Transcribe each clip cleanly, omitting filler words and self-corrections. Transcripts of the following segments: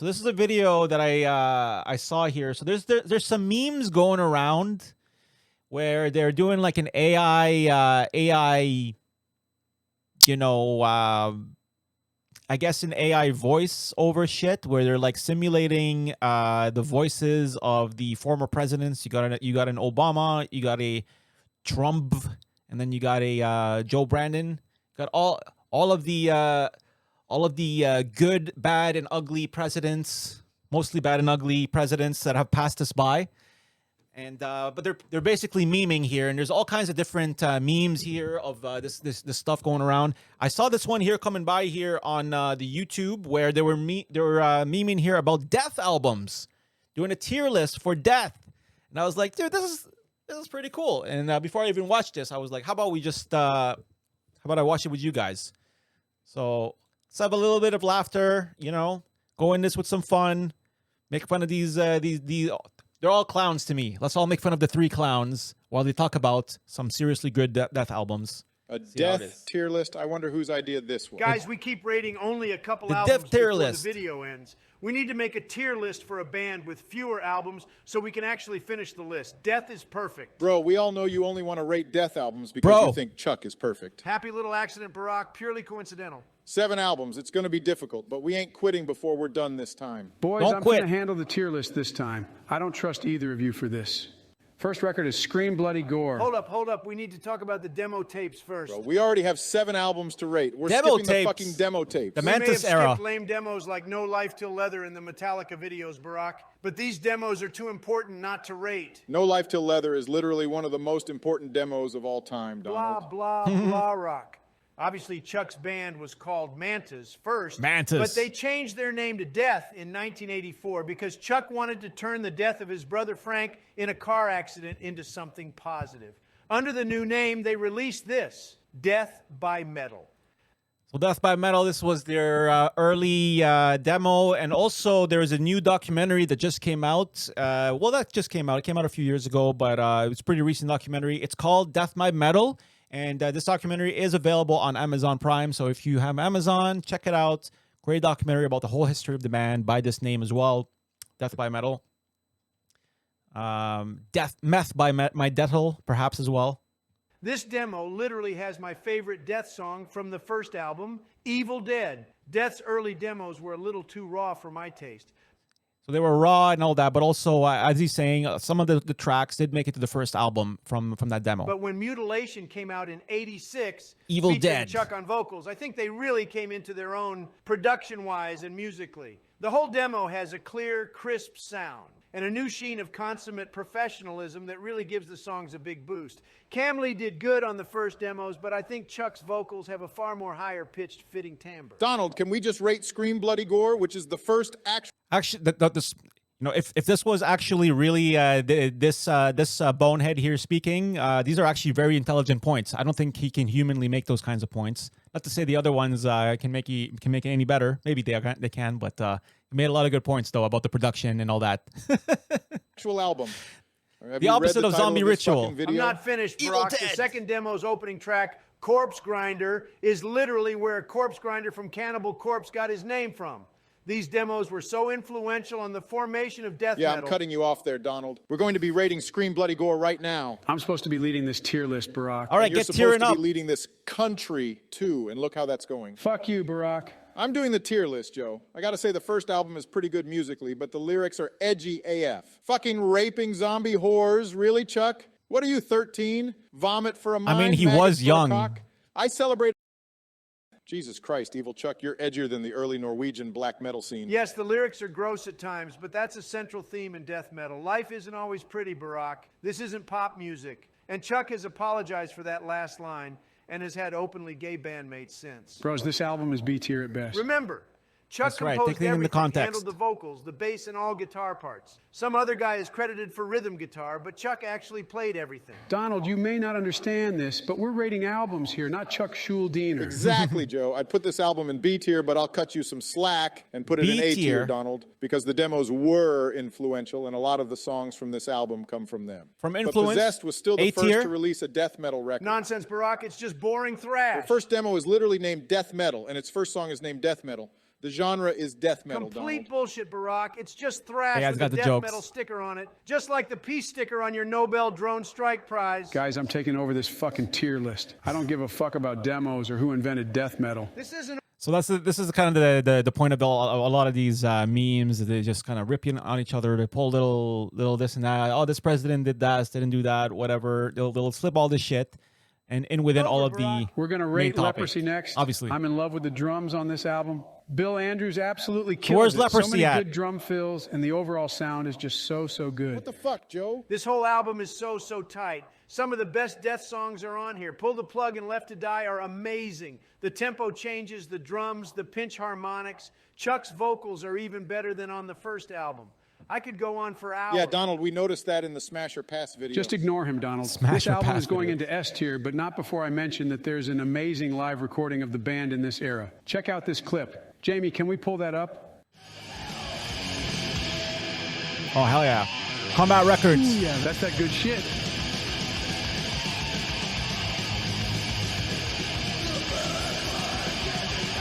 So this is a video that I saw here. So there's some memes going around where they're doing like an AI, you know, I guess an AI voice over shit where they're like simulating the voices of the former presidents. You got an Obama, you got a Trump, and then you got a Joe Brandon. Got all of the good, bad, and ugly presidents, mostly bad and ugly presidents that have passed us by. And but they're basically memeing here, and there's all kinds of different memes here of this stuff going around. I saw this one here coming by here on the YouTube where they were memeing here about death albums, doing a tier list for death, and I was like, dude, this is pretty cool. And before I even watched this, I was like, how about I watch it with you guys? So let's have a little bit of laughter, you know, go in this with some fun, make fun of these. They're all clowns to me. Let's all make fun of the three clowns while they talk about some seriously good death albums. A death tier list. I wonder whose idea this was. Guys, we keep rating only a couple The albums death tier before list. the video ends. We need to make a tier list for a band with fewer albums so we can actually finish the list. Death is perfect. Bro, we all know you only want to rate death albums because you think Chuck is perfect. Happy Little Accident, Barack, purely coincidental. 7 albums. It's going to be difficult, but we ain't quitting before we're done this time. Boys, Don't I'm quit. going to handle the tier list this time. I don't trust either of you for this. First record is Scream Bloody Gore. Hold up. We need to talk about the demo tapes first. Bro, we already have 7 albums to rate. We're Demo skipping tapes. the fucking demo tapes. The We may have Mantis era. skipped lame demos like No Life Till Leather in the Metallica videos, Barack. But these demos are too important not to rate. No Life Till Leather is literally one of the most important demos of all time, Blah, Donald. blah, blah, rock. Obviously, Chuck's band was called Mantas first. Mantas. But they changed their name to Death in 1984 because Chuck wanted to turn the death of his brother Frank in a car accident into something positive. Under the new name, they released this, Death by Metal. So Death by Metal, this was their early demo, and also there's a new documentary that just came out. Well, that just came out. It came out a few years ago, but it was a pretty recent documentary. It's called Death by Metal, and this documentary is available on Amazon Prime. So if you have Amazon, check it out. Great documentary about the whole history of the band by this name as well, Death by Metal. Meth by My Deathel, perhaps as well. This demo literally has my favorite Death song from the first album, Evil Dead. Death's early demos were a little too raw for my taste. So they were raw and all that, but also, as he's saying, some of the tracks did make it to the first album from that demo. But when Mutilation came out in '86, Evil featuring Dead. Chuck on vocals, I think they really came into their own production-wise and musically. The whole demo has a clear, crisp sound and a new sheen of consummate professionalism that really gives the songs a big boost. Camley did good on the first demos, but I think Chuck's vocals have a far more higher-pitched, fitting timbre. Donald, can we just rate Scream Bloody Gore, which is the first actual... Actually, this, you know, if this was actually really this bonehead here speaking, these are actually very intelligent points. I don't think he can humanly make those kinds of points. Not to say the other ones can make it any better. Maybe they can, but he made a lot of good points though about the production and all that. actual album. Have The you read opposite of title Zombie this Ritual. fucking video? I'm not finished, Evil Brock. The Dead. second demo's opening track, Corpse Grinder, is literally where a corpse grinder from Cannibal Corpse got his name from. These demos were so influential on the formation of death Yeah, metal. I'm cutting you off there, Donald. We're going to be rating Scream Bloody Gore right now. I'm supposed to be leading this tier list, Barack. All right, And you're get supposed tearing to up. be leading this country, too, and look how that's going. Fuck you, Barack. I'm doing the tier list, Joe. I gotta say the first album is pretty good musically, but the lyrics are edgy AF. Fucking raping zombie whores, really, Chuck? What are you, 13? Vomit for a mind? I mean, he maggots was for a young. cock? I celebrate... Jesus Christ, Evil Chuck, you're edgier than the early Norwegian black metal scene. Yes, the lyrics are gross at times, but that's a central theme in death metal. Life isn't always pretty, Barack. This isn't pop music. And Chuck has apologized for that last line and has had openly gay bandmates since. Bros, this album is B tier at best. Remember, Chuck That's right. composed Take it into everything, context. handled the vocals, the bass, and all guitar parts. Some other guy is credited for rhythm guitar, but Chuck actually played everything. Donald, you may not understand this, but we're rating albums here, not Chuck Schuldiner. Exactly, Joe. I'd put this album in B tier, but I'll cut you some slack and put it in A B-tier. tier, Donald, because the demos were influential, and a lot of the songs from this album come from them. From But influence, Possessed was still the A first tier. to release a death metal record. Nonsense, Barack. It's just boring thrash. The first demo is literally named Death Metal, and its first song is named Death Metal. The genre is death metal, Complete Donald. bullshit, Barack. It's just thrash Yeah, with it's a got the death jokes. metal sticker on it, just like the peace sticker on your Nobel Drone Strike Prize. Guys, I'm taking over this fucking tier list. I don't give a fuck about demos or who invented death metal. This isn't So this is kind of the point of a lot of these memes. They just kind of ripping on each other. They pull little this and that. Oh, this president did that, didn't do that, whatever. They'll slip all this shit, and in within all of the We're going to main rate topic. Leprosy next. Obviously. I'm in love with the drums on this album. Bill Andrews absolutely where's kills it. So Leprosy many at? good drum fills, and the overall sound is just so good. What the fuck, Joe? This whole album is so tight. Some of the best death songs are on here. Pull the Plug and Left to Die are amazing. The tempo changes, the drums, the pinch harmonics. Chuck's vocals are even better than on the first album. I could go on for hours. Yeah, Donald, we noticed that in the Smash or Pass video. Just ignore him, Donald. Smash this or album pass is going video. into S tier, but not before I mention that there's an amazing live recording of the band in this era. Check out this clip. Jamie, can we pull that up? Oh hell yeah! Combat Records. Yeah, that's that good shit.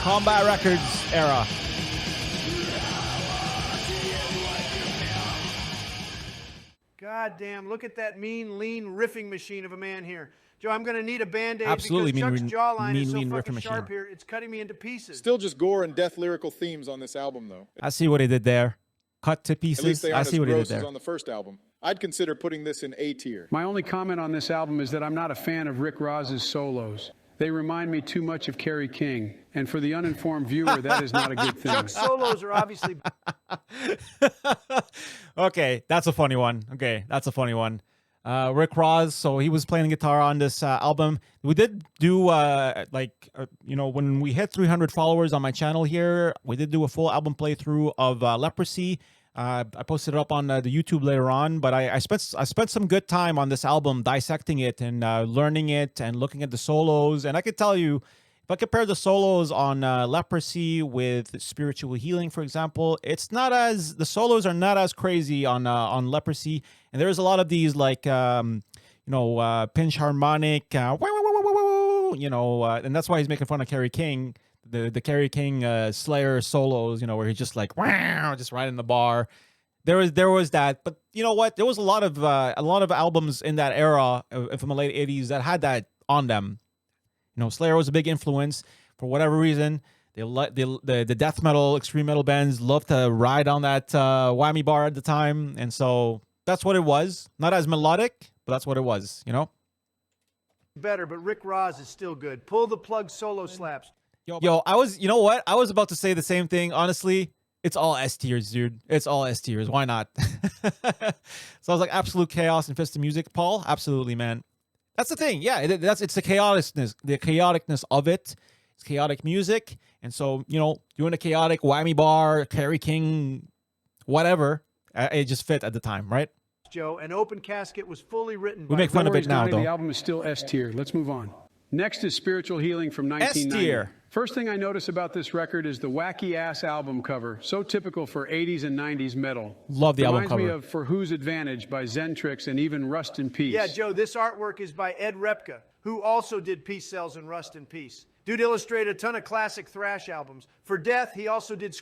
Combat Records era. God damn, look at that mean, lean riffing machine of a man here. Joe, I'm going to need a Band-Aid Absolutely because Chuck's mean, jawline is so lean fucking riffing sharp machine. here, it's cutting me into pieces. Still just gore and death lyrical themes on this album, though. I see what he did there. Cut to At least pieces. they I aren't see as what he did gross as there. on the first album. I'd consider putting this in A tier. My only comment on this album is that I'm not a fan of Rick Roz's solos. They remind me too much of Kerry King. And for the uninformed viewer, that is not a good thing. Chuck's solos are obviously Okay, that's a funny one. Rick Ross, so he was playing guitar on this album. We did do when we hit 300 followers on my channel here, we did do a full album playthrough of Leprosy. I posted it up on the YouTube later on, but I spent some good time on this album dissecting it and learning it and looking at the solos. And I could tell you, if I compare the solos on Leprosy with Spiritual Healing, for example, the solos are not as crazy on Leprosy, and there's a lot of these like pinch harmonic, and that's why he's making fun of Kerry King. The Kerry King Slayer solos, where he's just like just right in the bar. There was that, but you know what? There was a lot of albums in that era from the late '80s that had that on them. Slayer was a big influence for whatever reason. The death metal, extreme metal bands loved to ride on that whammy bar at the time, and so that's what it was. Not as melodic, but that's what it was. better, but Rick Ross is still good. Pull the Plug solo slaps. Yo, I was about to say the same thing. Honestly, it's all S tiers, dude. It's all S tiers. Why not? So I was like, Absolute Chaos and Fist of Music, Paul. Absolutely, man. That's the thing. Yeah, it's the chaoticness of it. It's chaotic music, and so doing a chaotic whammy bar, Kerry King, whatever, it just fit at the time, right? Joe, an Open Casket was fully written by... We make fun of it now, Johnny, though. The album is still S tier. Let's move on. Next is Spiritual Healing from 1990. tier. First thing I notice about this record is the wacky-ass album cover. So typical for 80s and 90s metal. Love the album Reminds me cover. of For Whose Advantage by Zentrix and even Rust in Peace. Yeah, Joe, this artwork is by Ed Repka, who also did Peace Cells and Rust in Peace. Dude illustrated a ton of classic thrash albums. For Death, he also did...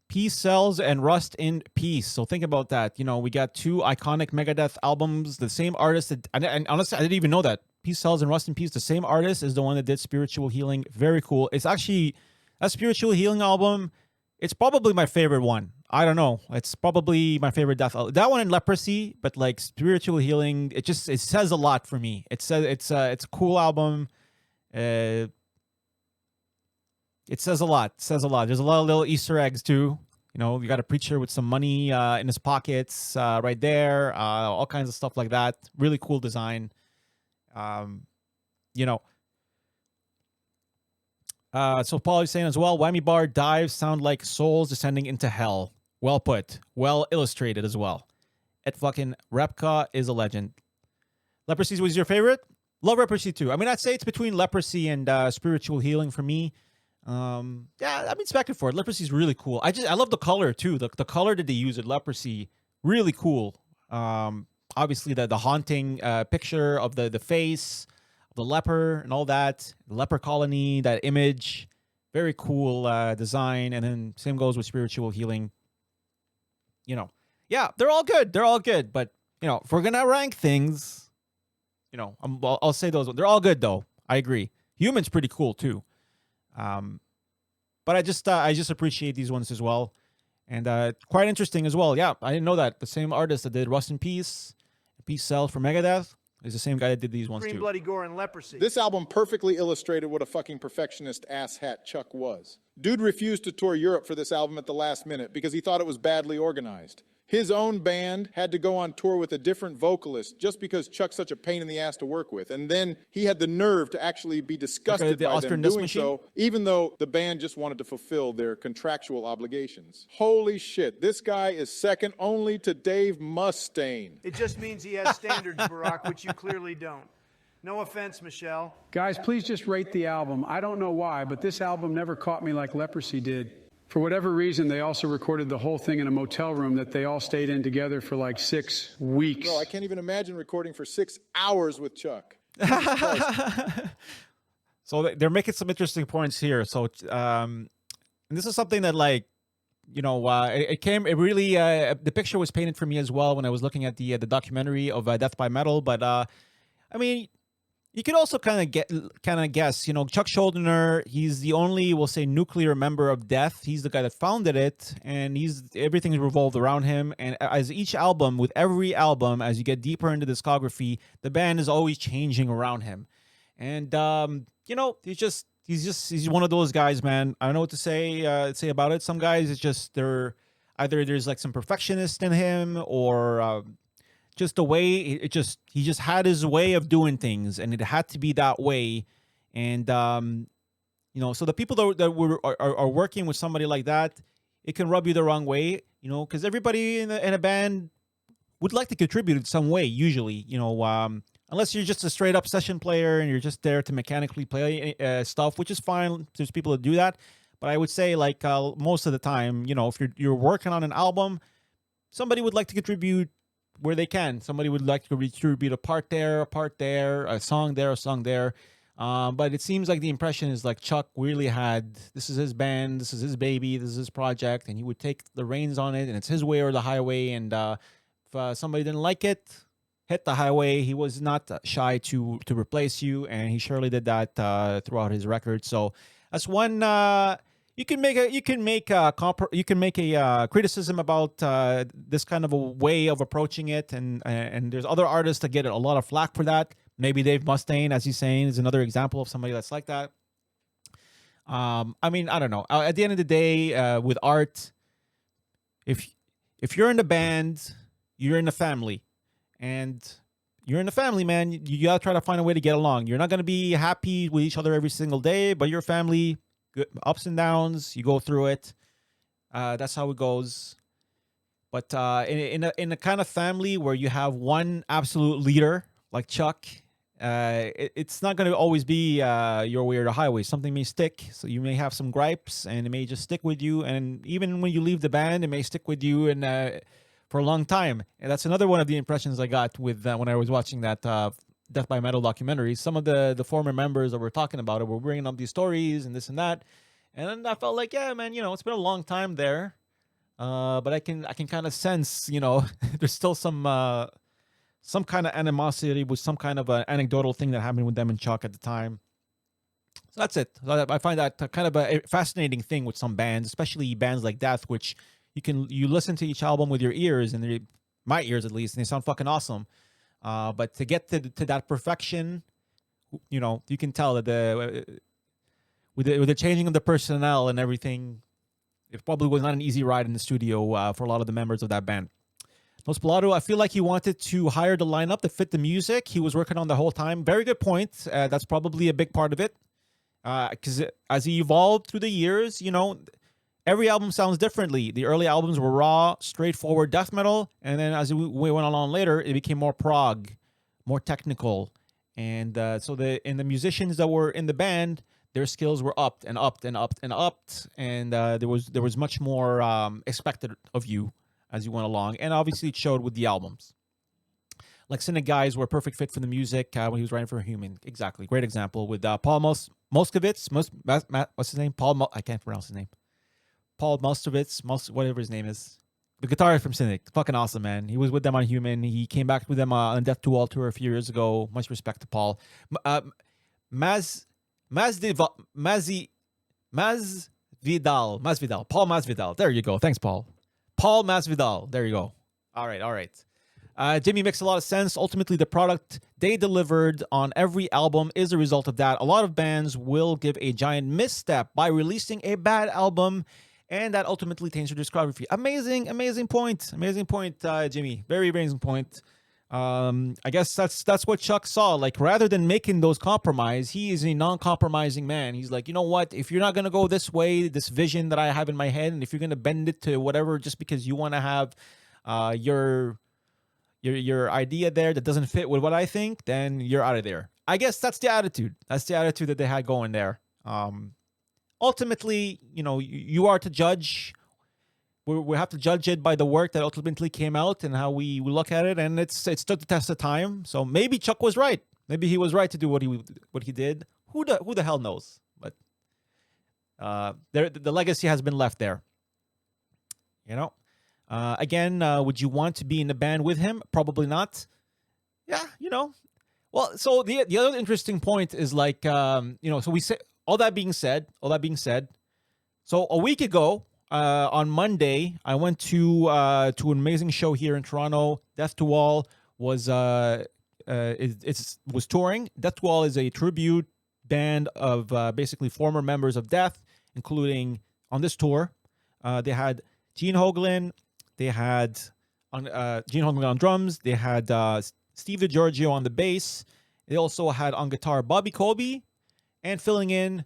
Peace Cells and Rust in Peace. So think about that. We got two iconic Megadeth albums. The same artist and honestly, I didn't even know that. Peace Cells and Rust in Peace. The same artist is the one that did Spiritual Healing. Very cool. It's actually a Spiritual Healing album. It's probably my favorite one. I don't know. It's probably my favorite death album. That one and Leprosy, but like Spiritual Healing, it says a lot for me. It says it's a cool album. It says a lot. It says a lot. There's a lot of little Easter eggs too. You got a preacher with some money in his pockets right there. All kinds of stuff like that. Really cool design. So Paul is saying as well, whammy bar dives sound like souls descending into hell. Well put. Well illustrated as well. Ed fucking Repka is a legend. Leprosy was your favorite? Love Leprosy too. I mean, I'd say it's between Leprosy and Spiritual Healing for me. It's back and forth. Leprosy is really cool. I love the color too. The color that they use at Leprosy, really cool. Obviously the haunting picture of the face of the leper and all that, the leper colony, that image, Very cool design. And then same goes with Spiritual Healing. You know, yeah, they're all good. They're all good. But, you know, if we're going to rank things, you know, I'll say those. They're all good, though. I agree. Human's pretty cool, too. But I just appreciate these ones as well. And quite interesting as well. Yeah, I didn't know that. The same artist that did Rust in Peace, Peace Cell for Megadeth, is the same guy that did these ones, Scream, too. Bloody Gore, and Leprosy. This album perfectly illustrated what a fucking perfectionist asshat Chuck was. Dude refused to tour Europe for this album at the last minute because he thought it was badly organized. His own band had to go on tour with a different vocalist just because Chuck's such a pain in the ass to work with. And then he had the nerve to actually be disgusted the by Austrian them Disc doing Machine? so, even though the band just wanted to fulfill their contractual obligations. Holy shit, this guy is second only to Dave Mustaine. It just means he has standards, Barack, which you clearly don't. No offense, Michelle. Guys, please just rate the album. I don't know why, but this album never caught me like Leprosy did. For whatever reason, they also recorded the whole thing in a motel room that they all stayed in together for like 6 weeks. Bro, I can't even imagine recording for 6 hours with Chuck. So they're making some interesting points here. So, and this is something that, like, you know, it really, the picture was painted for me as well when I was looking at the documentary of Death by Metal. But I mean, you could also kind of guess, you know, Chuck Schuldiner, he's the only, we'll say, nuclear member of Death. He's the guy that founded it, and everything's revolved around him. And as with every album, as you get deeper into discography, the band is always changing around him. And you know, he's one of those guys, man. I don't know what to say about it. Some guys, it's just there's like some perfectionist in him, or just the way he just had his way of doing things, and it had to be that way. And you know, so the people that are working with somebody like that, it can rub you the wrong way, you know, because everybody in a band would like to contribute in some way, usually, you know, unless you're just a straight up session player and you're just there to mechanically play stuff, which is fine. There's people that do that, but I would say, like, most of the time, you know, if you're working on an album, somebody would like to contribute where they can. Somebody would like to contribute a part there, a song there, a song there. But it seems like the impression is like Chuck really had, this is his band, this is his baby, this is his project, and he would take the reins on it, and it's his way or the highway. And if somebody didn't like it, hit the highway. He was not shy to replace you, and he surely did that throughout his record. So that's one. You can make a criticism about this kind of a way of approaching it, and there's other artists that get a lot of flack for that. Maybe Dave Mustaine, as he's saying, is another example of somebody that's like that. I mean, I don't know. At the end of the day, with art, if you're in the band, you're in the family, and you're in the family, man. You gotta try to find a way to get along. You're not gonna be happy with each other every single day, but your family. Good ups and downs, you go through it. That's how it goes. But in a kind of family where you have one absolute leader like Chuck, it's not going to always be your way or the highway. Something may stick, so you may have some gripes, and it may just stick with you. And even when you leave the band, it may stick with you and for a long time. And that's another one of the impressions I got with when I was watching that Death by Metal documentary. Some of the former members that were talking about it were bringing up these stories and this and that, and I felt like, yeah, man, you know, it's been a long time there, but I can kind of sense, you know, there's still some kind of animosity with some kind of an anecdotal thing that happened with them and Chuck at the time. So that's it. I find that kind of a fascinating thing with some bands, especially bands like Death, which you listen to each album with your ears, and my ears at least, and they sound fucking awesome. But to get to that perfection, you know, you can tell that with the changing of the personnel and everything, it probably was not an easy ride in the studio for a lot of the members of that band. Nosplato, I feel like he wanted to hire the lineup that fit the music he was working on the whole time. Very good point. That's probably a big part of it. Because as he evolved through the years, you know, every album sounds differently. The early albums were raw, straightforward death metal, and then as we went along later, it became more prog, more technical, and so the musicians that were in the band, their skills were upped and upped and upped and upped, and there was much more expected of you as you went along, and obviously it showed with the albums. like cynic guys were a perfect fit for the music when he was writing for Human. Exactly, great example with Paul Moskowitz. What's his name? I can't pronounce his name. Paul Moskowitz, whatever his name is. The guitarist from Cynic, fucking awesome, man. He was with them on Human. He came back with them on Death to Wall tour a few years ago. Much respect to Paul. Masvidal. Paul Masvidal. There you go. Thanks, Paul. Paul Masvidal. There you go. All right. Jimmy makes a lot of sense. Ultimately, the product they delivered on every album is a result of that. A lot of bands will give a giant misstep by releasing a bad album, and that ultimately taints your discography. Amazing point, Jimmy. Very amazing point. I guess that's what Chuck saw. Like, rather than making those compromise, he is a non-compromising man. He's like, you know what? If you're not gonna go this way, this vision that I have in my head, and if you're gonna bend it to whatever, just because you want to have your idea there that doesn't fit with what I think, then you're out of there. I guess that's the attitude. That's the attitude that they had going there. Ultimately, you are to judge. We have to judge it by the work that ultimately came out and how we look at it, and it stood the test of time. So maybe Chuck was right. Maybe he was right to do what he did. Who the hell knows? But the legacy has been left there. Again, would you want to be in the band with him? Probably not. Yeah, Well, so the other interesting point is like, so we say all that being said. So a week ago, on Monday, I went to an amazing show here in Toronto. Death to Wall was touring. Death to Wall is a tribute band of basically former members of Death, including on this tour. They had Gene Hoglan. They had Gene Hoglan on drums. They had Steve DiGiorgio on the bass. They also had on guitar Bobby Colby, and filling in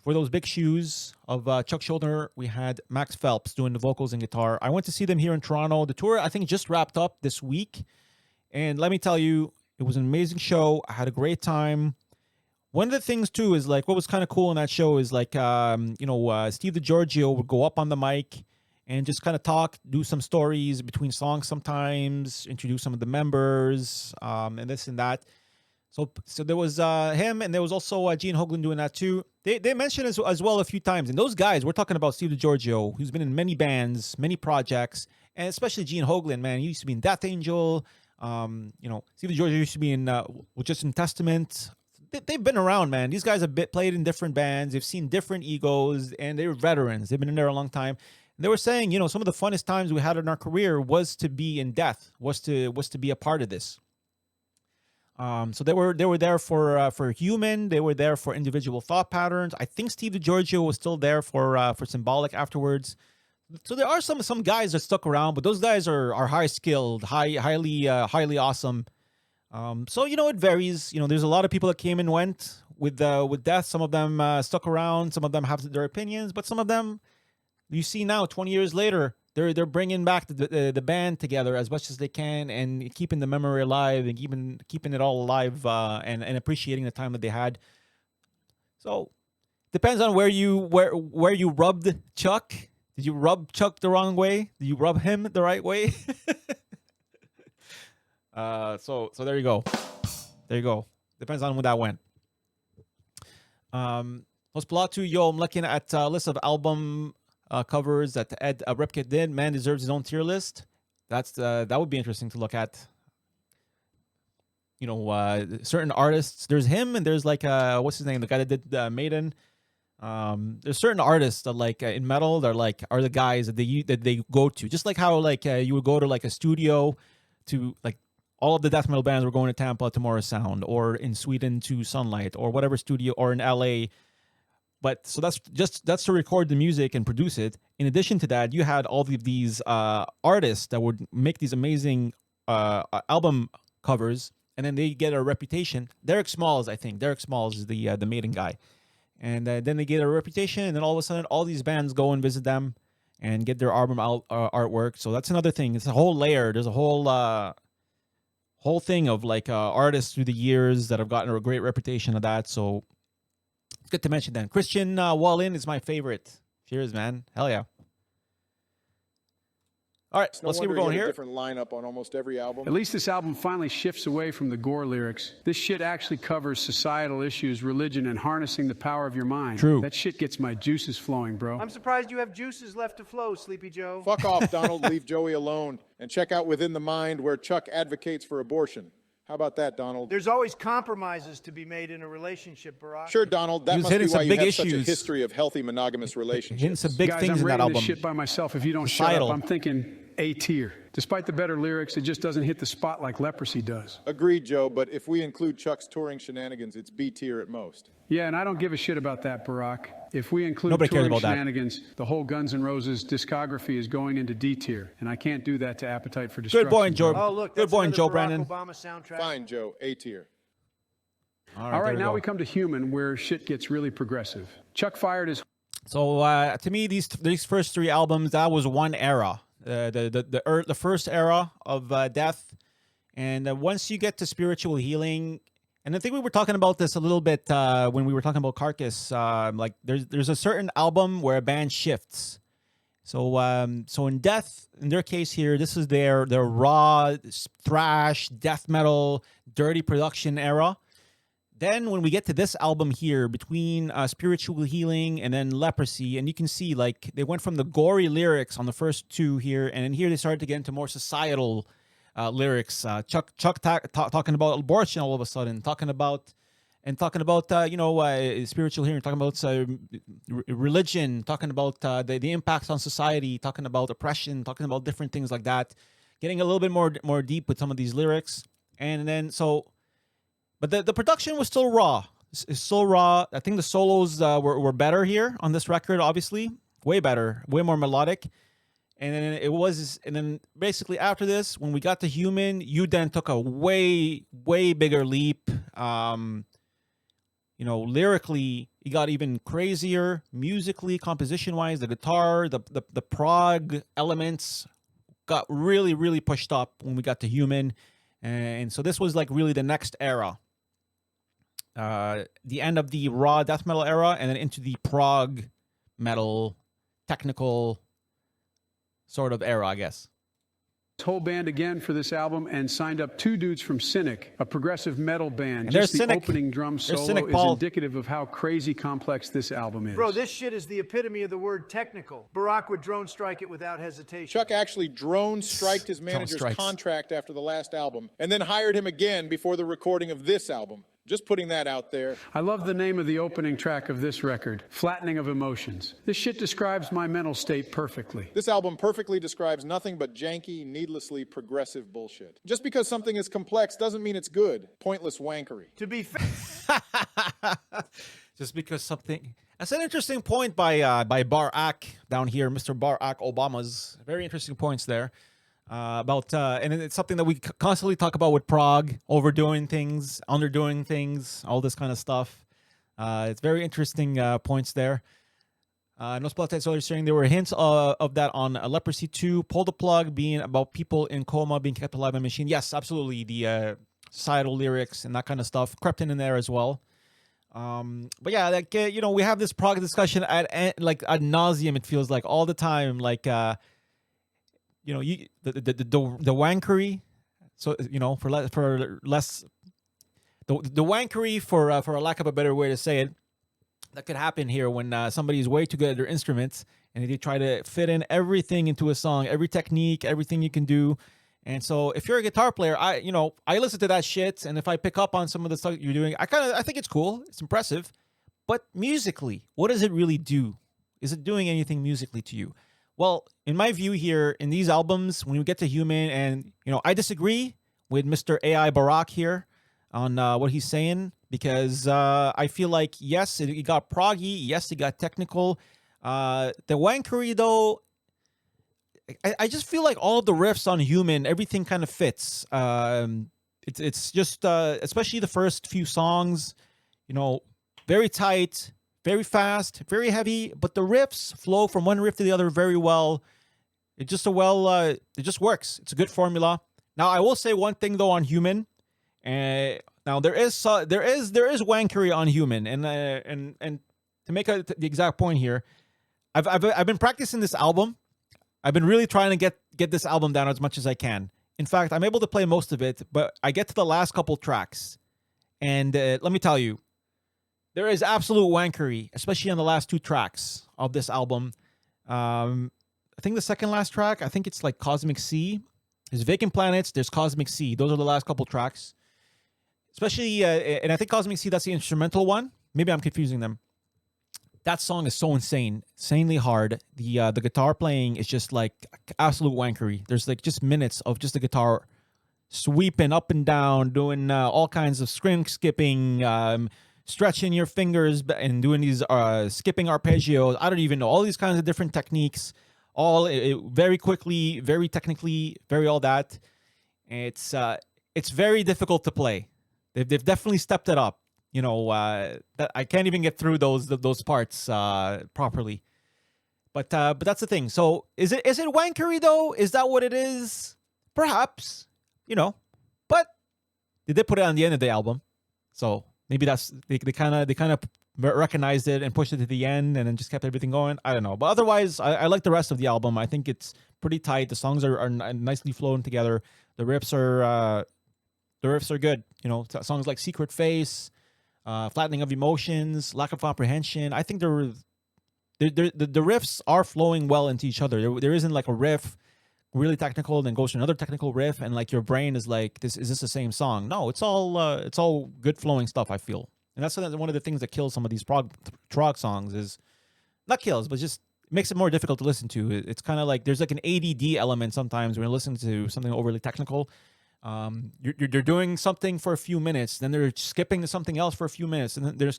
for those big shoes of Chuck Schuldiner, we had Max Phelps doing the vocals and guitar. I went to see them here in Toronto. The tour, I think, just wrapped up this week. And let me tell you, it was an amazing show. I had a great time. One of the things, too, is like what was kind of cool in that show is like, Steve DiGiorgio would go up on the mic and just kind of talk, do some stories between songs sometimes, introduce some of the members, and this and that. So there was him, and there was also Gene Hoglan doing that too. They mentioned as well a few times. And those guys, we're talking about Steve DiGiorgio, who's been in many bands, many projects, and especially Gene Hoglan, man. He used to be in Death Angel. Steve DiGiorgio used to be in Just in Testament. They've been around, man. These guys have played in different bands. They've seen different egos, and they're veterans. They've been in there a long time. And they were saying, some of the funnest times we had in our career was to be in Death, was to be a part of this. So they were there for Human. They were there for Individual Thought Patterns. I think Steve DiGiorgio was still there for Symbolic afterwards. So there are some guys that stuck around, but those guys are high skilled, highly awesome. So it varies. There's a lot of people that came and went with Death. Some of them stuck around. Some of them have their opinions, but some of them you see now, 20 years later, they're bringing back the band together as much as they can and keeping the memory alive and keeping it all alive and appreciating the time that they had. So depends on where you rubbed Chuck. Did you rub Chuck the wrong way? Did you rub him the right way? So there you go. Depends on when that went. Let's pull out to I'm looking at a list of album covers that Ed Repke did. Man deserves his own tier list. That would be interesting to look at. Certain artists. There's him, and there's like what's his name? The guy that did Maiden. There's certain artists that like in metal. They're like are the guys that they go to. Just like how like you would go to like a studio to like all of the death metal bands were going to Tampa to Morris Sound, or in Sweden to Sunlight, or whatever studio, or in LA. But so that's to record the music and produce it. In addition to that, you had all of these artists that would make these amazing album covers, and then they get a reputation. Derek Smalls, I think. Derek Smalls is the Maiden guy. And then they get a reputation, and then all of a sudden, all these bands go and visit them and get their album artwork. So that's another thing. It's a whole layer. There's a whole thing of like artists through the years that have gotten a great reputation of that. So it's good to mention that. Christian Wallin is my favorite. Cheers, man. Hell yeah. All right, No let's keep wonder going he had here. a different lineup on almost every album. At least this album finally shifts away from the gore lyrics. This shit actually covers societal issues, religion, and harnessing the power of your mind. True. That shit gets my juices flowing, bro. I'm surprised you have juices left to flow, Sleepy Joe. Fuck off, Donald. Leave Joey alone. And check out Within the Mind, where Chuck advocates for abortion. How about that, Donald? There's always compromises to be made in a relationship, Barack. Sure, Donald. That He was must be hitting why some you big have such a issues. history of healthy monogamous relationships. Hitting some big Guys, things I'm in that rating album. this shit by myself. If you don't shut Societal. up, I'm thinking A tier. Despite the better lyrics, it just doesn't hit the spot like Leprosy does. Agreed, Joe, but if we include Chuck's touring shenanigans, it's B tier at most. Yeah, and I don't give a shit about that, Barack. If we include Nobody cares touring about that. shenanigans, the whole Guns N' Roses discography is going into D tier, and I can't do that to Appetite for Destruction. Good boy, Joe. Oh, look, Good that's boy, another Joe Barack Brandon. Obama soundtrack. Fine, Joe. A tier. All there right, now go. we come to Human, where shit gets really progressive. Chuck fired his So to me, these first three albums, that was one era, the first era of death, and once you get to spiritual healing, and I think we were talking about this a little bit when we were talking about Carcass. Like there's a certain album where a band shifts. So in Death, in their case here, this is their raw thrash, death metal, dirty production era. Then when we get to this album here, between Spiritual Healing and then Leprosy, and you can see like they went from the gory lyrics on the first two here, and then here they started to get into more societal lyrics. Chuck talking about abortion all of a sudden, talking about spiritual healing, talking about religion, talking about the impacts on society, talking about oppression, talking about different things like that, getting a little bit more deep with some of these lyrics, and then so. But the production was still raw. It's still raw. I think the solos were better here on this record, obviously. Way better. Way more melodic. And then basically after this, when we got to Human, you then took a way bigger leap. Lyrically, it got even crazier. Musically, composition-wise, the guitar, the prog elements got really pushed up when we got to Human. And so this was like really the next era. The end of the raw death metal era, and then into the prog metal technical sort of era, I guess. whole band again for this album and signed up two dudes from Cynic, a progressive metal band. And there's Just the Cynic. opening drum There's solo Cynic, is Paul. indicative of how crazy complex this album is. Bro, this shit is the epitome of the word technical. Barack would drone strike it without hesitation. Chuck actually drone striked his manager's strikes. contract after the last album and then hired him again before the recording of this album. Just putting that out there. I love the name of the opening track of this record, Flattening of Emotions. This shit describes my mental state perfectly. This album perfectly describes nothing but janky, needlessly progressive bullshit. Just because something is complex doesn't mean it's good. Pointless wankery. To be fair, Just because something. That's an interesting point by Barack down here, Mr. Barack Obama's. Very interesting points there. And it's something that we constantly talk about with prog, overdoing things, underdoing things, all this kind of stuff. It's very interesting points there. No Splat so they're saying there were hints of that on Leprosy 2, Pull the Plug being about people in coma being kept alive by a machine. Yes, absolutely. The societal lyrics and that kind of stuff crept in there as well. But yeah, like we have this prog discussion at nauseum. It feels like all the time, like. The wankery, so for less the wankery for a lack of a better way to say it, that could happen here when somebody's way too good at their instruments and they try to fit in everything into a song, every technique, everything you can do. And so if you're a guitar player, I listen to that shit, and if I pick up on some of the stuff you're doing, I think it's cool, it's impressive, but musically, what does it really do? Is it doing anything musically to you? Well, in my view here, in these albums, when we get to Human, and, I disagree with Mr. AI Barack here on what he's saying, because I feel like, yes, it got proggy, yes, it got technical. The wankery, though, I just feel like all of the riffs on Human, everything kind of fits. It's just, especially the first few songs, very tight, very fast, very heavy, but the riffs flow from one riff to the other very well. It just works. It's a good formula. Now, I will say one thing though on Human. Now there is wankery on Human, and to make the exact point here, I've been practicing this album. I've been really trying to get get this album down as much as I can. In fact, I'm able to play most of it, but I get to the last couple tracks, and let me tell you, there is absolute wankery, especially on the last 2 tracks of this album. I think the second last track, I think it's like Cosmic Sea. There's Vacant Planets, there's Cosmic Sea. Those are the last couple tracks. Especially, and I think Cosmic Sea, that's the instrumental one. Maybe I'm confusing them. That song is so insanely hard. The guitar playing is just like absolute wankery. There's like just minutes of just the guitar sweeping up and down, doing all kinds of string skipping, stretching your fingers and doing these skipping arpeggios. I don't even know. All these kinds of different techniques, all very quickly, very technically, very all that. It's very difficult to play. They've definitely stepped it up. You know, that I can't even get through those parts properly. But that's the thing. So is it wankery though? Is that what it is? Perhaps, you know. But they did put it on the end of the album, so maybe that's they kind of recognized it and pushed it to the end, and then just kept everything going. I don't know. But otherwise, I like the rest of the album. I think it's pretty tight. The songs are nicely flowing together. The riffs are good. You know, songs like Secret Face. Flattening of Emotions, Lack of Comprehension. I think the riffs are flowing well into each other. There isn't like a riff really technical, then goes to another technical riff, and like your brain is like, is this the same song? No, it's all good flowing stuff, I feel. And that's one of the things that kills some of these prog songs is not kills, but just makes it more difficult to listen to. It's kind of like there's like an ADD element sometimes when you listen to something overly technical. You're doing something for a few minutes, then they're skipping to something else for a few minutes, and then they're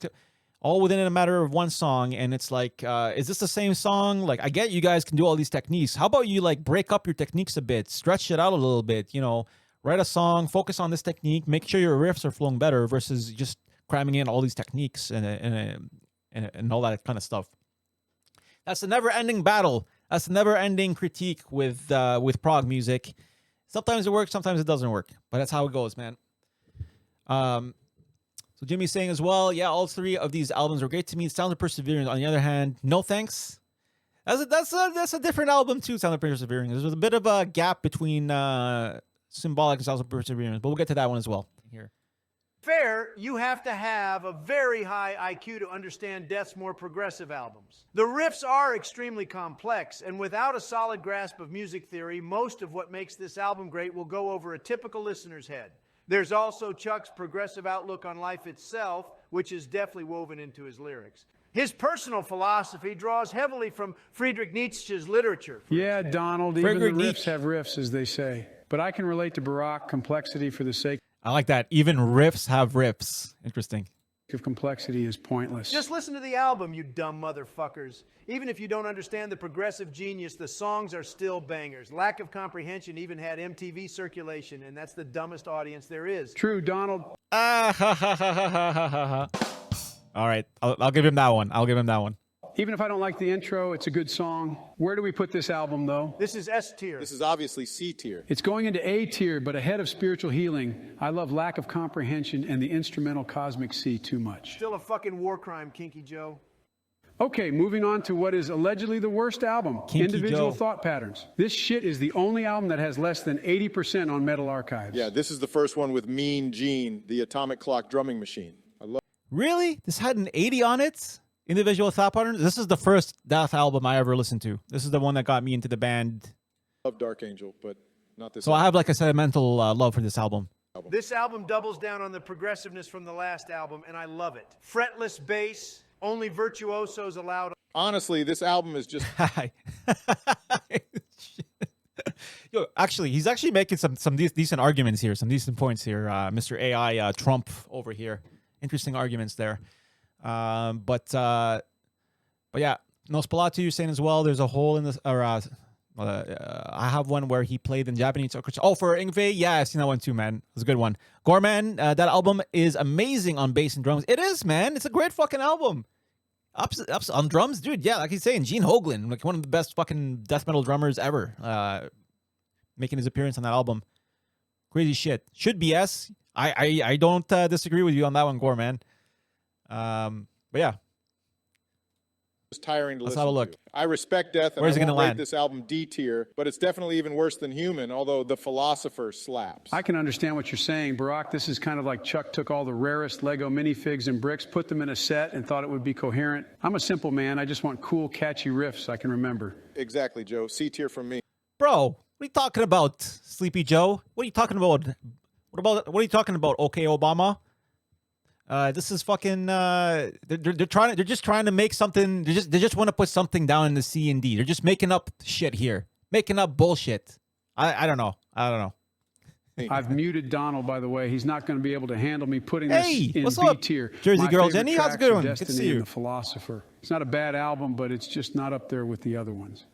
all within a matter of one song. And it's like, is this the same song? Like, I get you guys can do all these techniques. How about you like break up your techniques a bit, stretch it out a little bit, you know, write a song, focus on this technique, make sure your riffs are flowing better versus just cramming in all these techniques and all that kind of stuff. That's the never-ending battle. That's the never-ending critique with prog music. Sometimes it works, sometimes it doesn't work, but that's how it goes, man. So Jimmy's saying as well, yeah, all 3 of these albums were great to me. Sound of Perseverance, on the other hand, no thanks. That's a different album too, Sound of Perseverance. There's a bit of a gap between Symbolic and Sound of Perseverance, but we'll get to that one as well here. Fair, you have to have a very high IQ to understand Death's more progressive albums. The riffs are extremely complex, and without a solid grasp of music theory, most of what makes this album great will go over a typical listener's head. There's also Chuck's progressive outlook on life itself, which is definitely woven into his lyrics. His personal philosophy draws heavily from Friedrich Nietzsche's literature. Yeah, example. Donald, even the riffs have riffs, as they say. But I can relate to Baroque complexity for the sake I like that. Even riffs have riffs. Interesting. of complexity is pointless. Just listen to the album, you dumb motherfuckers. Even if you don't understand the progressive genius, the songs are still bangers. Lack of Comprehension even had MTV circulation, and that's the dumbest audience there is. True, Donald. All right, I'll give him that one. Even if I don't like the intro, it's a good song. Where do we put this album, though? This is S tier. This is obviously C tier. It's going into A tier, but ahead of Spiritual Healing. I love Lack of Comprehension and the instrumental Cosmic Sea too much. Still a fucking war crime, Kinky Joe. Okay, moving on to what is allegedly the worst album, Kinky Individual Joe. Thought Patterns. This shit is the only album that has less than 80% on Metal Archives. Yeah, this is the first one with Mean Gene, the atomic clock drumming machine. I Really? This had an 80 on it? Individual Thought Patterns? This is the first Death album I ever listened to. This is the one that got me into the band. love Dark Angel, but not this So one. I have like a sentimental love for this album. This album doubles down on the progressiveness from the last album, and I love it. Fretless bass, only virtuosos allowed. Honestly, this album is just Hi. Yo, actually, he's actually making some decent arguments here, some decent points here. Mr. AI Trump over here. Interesting arguments there. But yeah, Nosferatu, you're saying as well. There's a hole in this. I have one where he played in Japanese orchestra. Oh, for Ingve, yeah, I've seen that one too, man. It's a good one. Gorman, that album is amazing on bass and drums. It is, man. It's a great fucking album. Ups on drums, dude. Yeah, like he's saying, Gene Hoglan, like one of the best fucking death metal drummers ever, making his appearance on that album. Crazy shit. Should be S. I don't disagree with you on that one, Gorman. But yeah, tiring to Let's listen have a look. to. I respect Death, and Where's I it gonna won't rate land? this album D tier, but it's definitely even worse than Human, although The Philosopher slaps. I can understand what you're saying, Barack. This is kind of like Chuck took all the rarest Lego minifigs and bricks, put them in a set, and thought it would be coherent. I'm a simple man. I just want cool, catchy riffs I can remember. Exactly, Joe. C tier from me. Bro, what are you talking about, Sleepy Joe? What are you talking about? What are you talking about? Okay, Obama. This is fucking. They're just trying to make something. They just want to put something down in the C and D. They're just making up shit here, making up bullshit. I don't know. I've muted Donald, by the way. He's not going to be able to handle me putting Hey, this in what's B up, tier. Jersey My Girl favorite Jenny? How's it tracks are going? Good to Destiny see you. and The Philosopher. It's not a bad album, but it's just not up there with the other ones.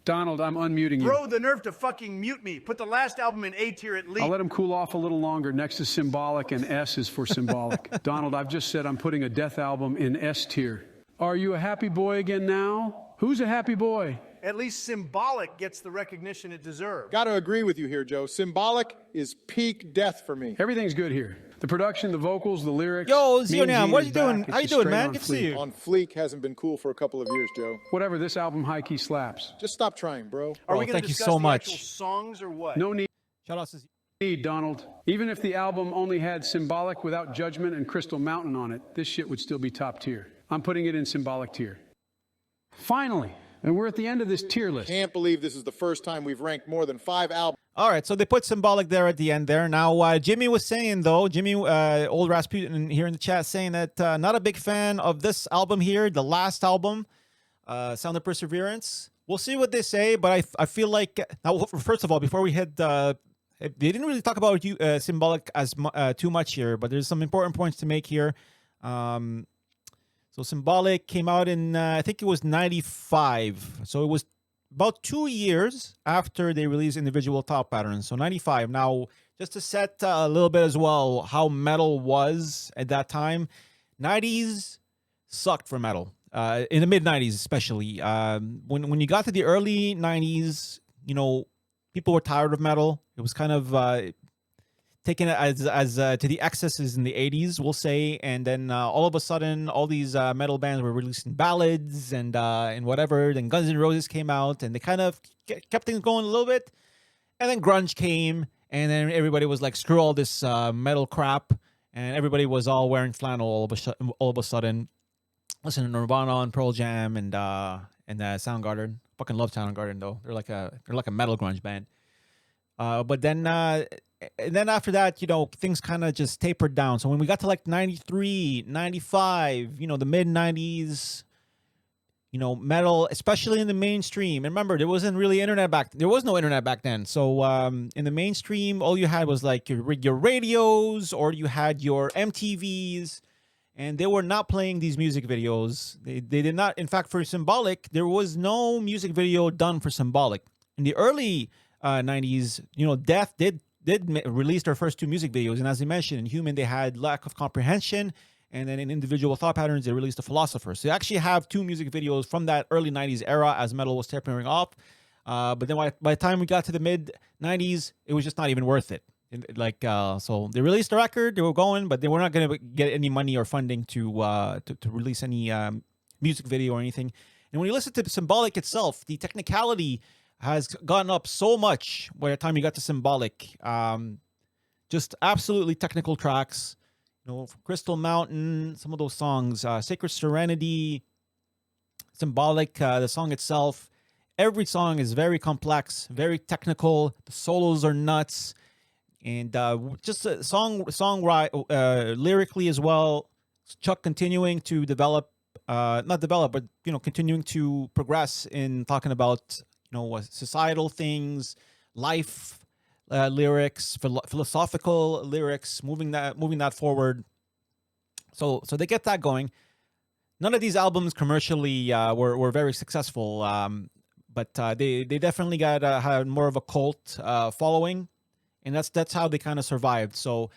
Donald, I'm unmuting you. Bro, the nerve to fucking mute me. Put the last album in A tier at least. I'll let him cool off a little longer. Next is Symbolic, and S is for Symbolic. Donald, I've just said I'm putting a Death album in S tier. Are you a happy boy again now? Who's a happy boy? At least Symbolic gets the recognition it deserves. Got to agree with you here, Joe. Symbolic is peak Death for me. Everything's good here. The production, the vocals, the lyrics. Yo, Mean Zionam, Gene what are is you doing? back. It's How you just doing, straight man? on Good to see fleek. you. On Fleek hasn't been cool for a couple of years, Joe. Whatever, this album high key slaps. Just stop trying, bro. Are Bro, we going thank to you discuss so the much. actual songs or what? No Shout out to need, Donald. Even if the album only had Symbolic without Judgment and Crystal Mountain on it, this shit would still be top tier. I'm putting it in Symbolic tier. Finally, and we're at the end of this tier list. Can't believe this is the first time we've ranked more than 5 albums. All right, so they put Symbolic there at the end there. Now, Jimmy was saying, though, old Rasputin here in the chat saying that not a big fan of this album here, the last album, Sound of Perseverance. We'll see what they say, but I feel like, now, first of all, before we hit, they didn't really talk about Symbolic as too much here, but there's some important points to make here. So Symbolic came out in, I think it was 95. So it was about 2 years after they released individual Thought Patterns. So 95. Now, just to set a little bit as well how metal was at that time, 90s sucked for metal. In the mid-90s especially. When you got to the early 90s, people were tired of metal. It was kind of taken as to the excesses in the 80s, we'll say, and then all of a sudden, all these metal bands were releasing ballads and whatever. Then Guns N' Roses came out, and they kind of kept things going a little bit. And then grunge came, and then everybody was like, "Screw all this metal crap," and everybody was all wearing flannel all of a sudden. Listen to Nirvana and Pearl Jam and Soundgarden. Fucking love Soundgarden though. They're like a metal grunge band. But then and then after that, things kind of just tapered down. So when we got to like 93, 95, the mid 90s, metal, especially in the mainstream. And remember, there wasn't really internet there was no internet back then. So in the mainstream, all you had was like your radios, or you had your MTVs, and they were not playing these music videos. They did not. In fact, for Symbolic, there was no music video done for Symbolic. In the early 90s, Death did release their first 2 music videos, and as I mentioned, in Human they had Lack of Comprehension, and then in Individual Thought Patterns they released The Philosopher. So they actually have 2 music videos from that early 90s era as metal was tapering off. But then by the time we got to the mid 90s, it was just not even worth it. So they released the record, they were going, but they were not going to get any money or funding to release any music video or anything. And when you listen to Symbolic itself, the technicality has gone up so much by the time you got to Symbolic. Just absolutely technical tracks. Crystal Mountain, some of those songs, Sacred Serenity, Symbolic, the song itself. Every song is very complex, very technical. The solos are nuts. And just a lyrically as well. Chuck continuing to develop, not develop, but, continuing to progress in talking about societal things, life lyrics, philosophical lyrics, moving that forward. So they get that going. None of these albums commercially were very successful, but they definitely had more of a cult following, and that's how they kind of survived. So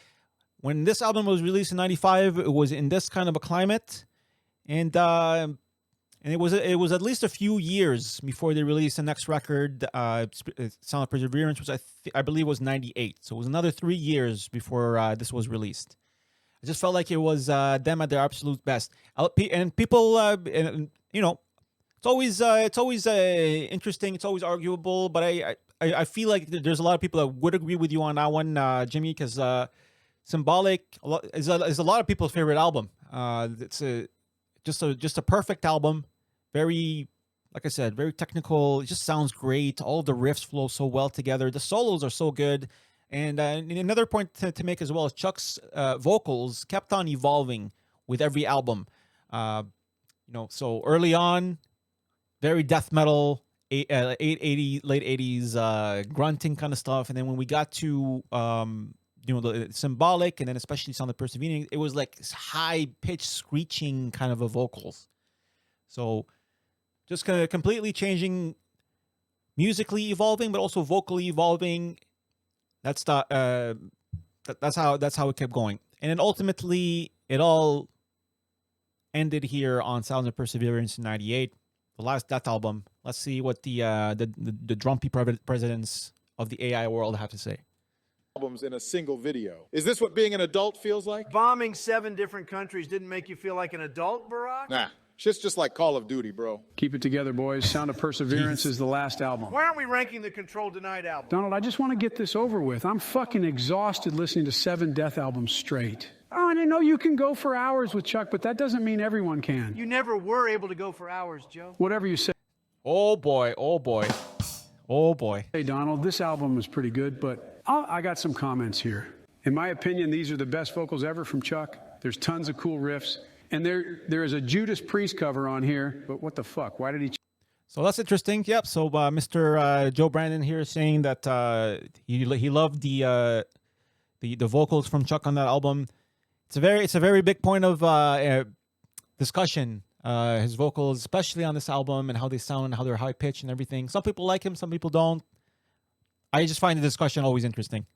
when this album was released in *95, it was in this kind of a climate, and it was at least a few years before they released the next record, Sound of Perseverance, which I believe was 98. So it was another 3 years before this was released. I just felt like it was them at their absolute best. And people, it's always interesting. It's always arguable, but I feel like there's a lot of people that would agree with you on that one, Jimmy, because Symbolic is a lot of people's favorite album. It's just a perfect album. Very, like I said, very technical. It just sounds great. All the riffs flow so well together. The solos are so good. And another point to make as well is Chuck's vocals kept on evolving with every album. So early on, very death metal, 880 late 80s grunting kind of stuff, and then when we got to the Symbolic, and then especially Sound of Persevering, it was like high pitched screeching kind of a vocals. So just kind of completely changing, musically evolving, but also vocally evolving. That's how it kept going, and then ultimately it all ended here on Sounds of Perseverance in '98. The last Death album. Let's see what the drumpy presidents of the AI world have to say. Albums in a single video. Is this what being an adult feels like? Bombing 7 different countries didn't make you feel like an adult, Barack? Nah, shit's just like Call of Duty, bro. Keep it together, boys. Sound of Perseverance is the last album. Why aren't we ranking the Control Denied album? Donald, I just want to get this over with. I'm fucking exhausted listening to 7 Death albums straight. Oh, and I know you can go for hours with Chuck, but that doesn't mean everyone can. You never were able to go for hours, Joe. Whatever you say. Oh boy, oh boy, oh boy. Hey, Donald, this album is pretty good, but I got some comments here. In my opinion, these are the best vocals ever from Chuck. There's tons of cool riffs. And there is a Judas Priest cover on here, but what the fuck? Why did he... So that's interesting. Yep. So Mr. Joe Brandon here is saying that he loved the vocals from Chuck on that album. It's a very big point of discussion. His vocals, especially on this album, and how they sound and how they're high pitched and everything. Some people like him, some people don't. I just find the discussion always interesting.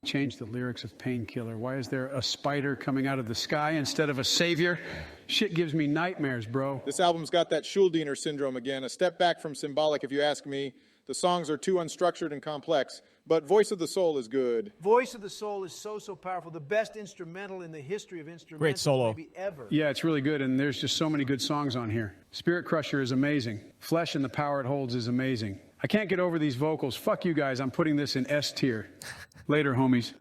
Change the lyrics of Painkiller. Why is there a spider coming out of the sky instead of a savior? Shit gives me nightmares, bro. This album's got that Schuldiner syndrome again. A step back from Symbolic, if you ask me. The songs are too unstructured and complex, but Voice of the Soul is good. Voice of the Soul is so powerful. The best instrumental in the history of instrumentals Great solo. maybe ever. Yeah, it's really good, and there's just so many good songs on here. Spirit Crusher is amazing. Flesh and the Power It Holds is amazing. I can't get over these vocals. Fuck you guys. I'm putting this in S tier. Later, homies.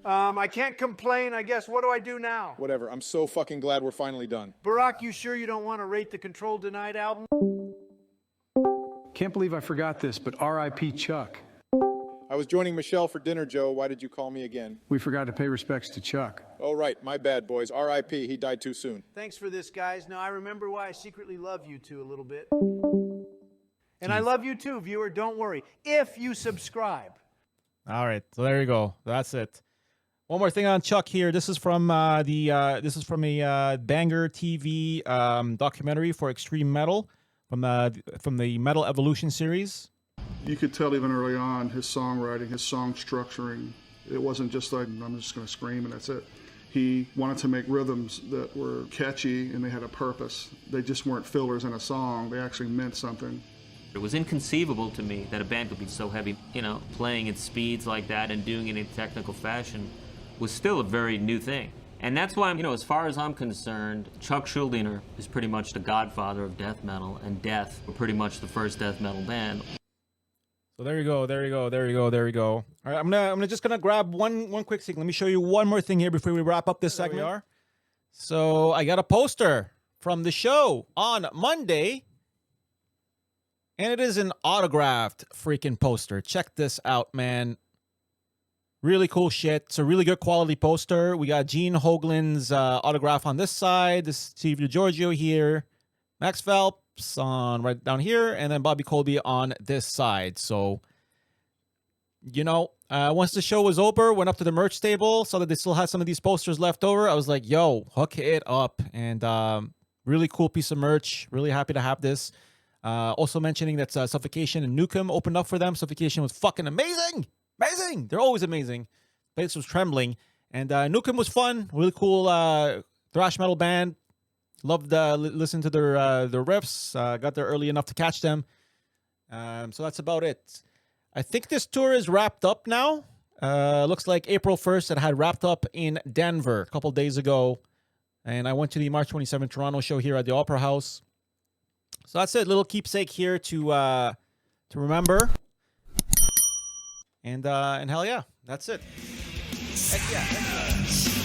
I can't complain, I guess. What do I do now? Whatever. I'm so fucking glad we're finally done. Barack, you sure you don't want to rate the Control Denied album? Can't believe I forgot this, but R.I.P. Chuck. I was joining Michelle for dinner, Joe. Why did you call me again? We forgot to pay respects to Chuck. Oh, right. My bad, boys. R.I.P. He died too soon. Thanks for this, guys. Now, I remember why I secretly love you two a little bit. And I love you too, viewer. Don't worry. If you subscribe. All right, so there you go. That's it. One more thing on Chuck here. This is from a Banger TV documentary for Extreme Metal from the Metal Evolution series. You could tell even early on his songwriting, his song structuring. It wasn't just like, I'm just going to scream and that's it. He wanted to make rhythms that were catchy and they had a purpose. They just weren't fillers in a song. They actually meant something. It was inconceivable to me that a band could be so heavy, playing at speeds like that and doing it in technical fashion was still a very new thing. And that's why, as far as I'm concerned, Chuck Schuldiner is pretty much the godfather of death metal, and Death were pretty much the first death metal band. So there you go. All right, I'm just gonna grab one quick thing. Let me show you one more thing here before we wrap up this segment. So I got a poster from the show on Monday. And it is an autographed freaking poster. Check this out, man. Really cool shit. It's a really good quality poster. We got Gene Hoglan's autograph on this side. This is Steve DiGiorgio here. Max Phelps on right down here. And then Bobby Colby on this side. So, once the show was over, went up to the merch table, saw that they still had some of these posters left over. I was like, yo, hook it up. And really cool piece of merch. Really happy to have this. Also mentioning that Suffocation and Nukem opened up for them. Suffocation was fucking amazing. Amazing. They're always amazing. Place was trembling. And Nukem was fun. Really cool thrash metal band. Loved listening to their riffs. Got there early enough to catch them. So that's about it. I think this tour is wrapped up now. Looks like April 1st it had wrapped up in Denver a couple days ago. And I went to the March 27th Toronto show here at the Opera House. So that's it. Little keepsake here to remember. And hell yeah, that's it. Heck yeah.